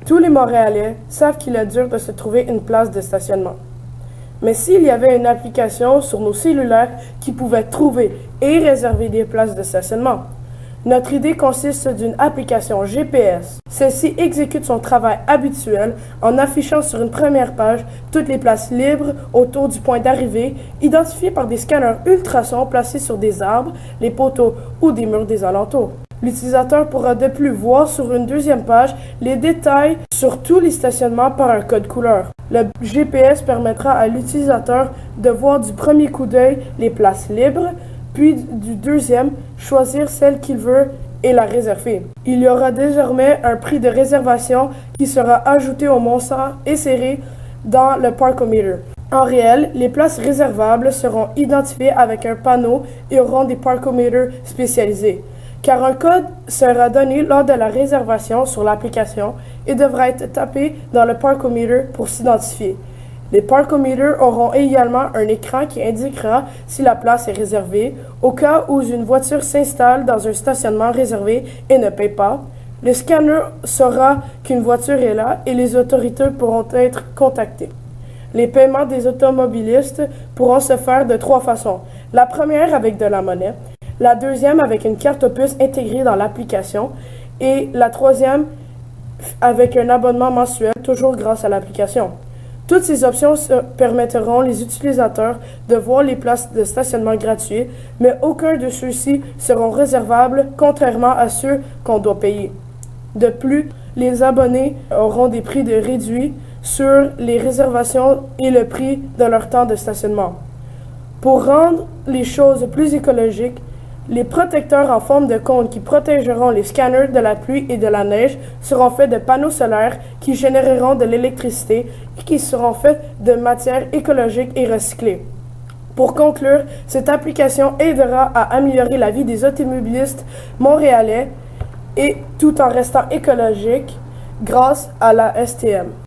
Tous les Montréalais savent qu'il est dur de se trouver une place de stationnement. Mais s'il y avait une application sur nos cellulaires qui pouvait trouver et réserver des places de stationnement, notre idée consiste d'une application GPS. Celle-ci exécute son travail habituel en affichant sur une première page toutes les places libres autour du point d'arrivée, identifiées par des scanners ultrasons placés sur des arbres, les poteaux ou des murs des alentours. L'utilisateur pourra de plus voir sur une deuxième page les détails sur tous les stationnements par un code couleur. Le GPS permettra à l'utilisateur de voir du premier coup d'œil les places libres, puis du deuxième, choisir celle qu'il veut et la réserver. Il y aura désormais un prix de réservation qui sera ajouté au montant inséré dans le Parkometer. En réel, les places réservables seront identifiées avec un panneau et auront des Parkometers spécialisés, car un code sera donné lors de la réservation sur l'application et devra être tapé dans le Parkometer pour s'identifier. Les Parkometers auront également un écran qui indiquera si la place est réservée. Au cas où une voiture s'installe dans un stationnement réservé et ne paie pas, le scanner saura qu'une voiture est là et les autorités pourront être contactées. Les paiements des automobilistes pourront se faire de 3 façons. La première avec de la monnaie, la deuxième avec une carte puce intégrée dans l'application et la troisième avec un abonnement mensuel, toujours grâce à l'application. Toutes ces options permettront les utilisateurs de voir les places de stationnement gratuits, mais aucun de ceux-ci seront réservables, contrairement à ceux qu'on doit payer. De plus, les abonnés auront des prix réduits sur les réservations et le prix de leur temps de stationnement. Pour rendre les choses plus écologiques, les protecteurs en forme de cône qui protégeront les scanners de la pluie et de la neige seront faits de panneaux solaires qui généreront de l'électricité et qui seront faits de matières écologiques et recyclées. Pour conclure, cette application aidera à améliorer la vie des automobilistes montréalais et tout en restant écologique grâce à la STM.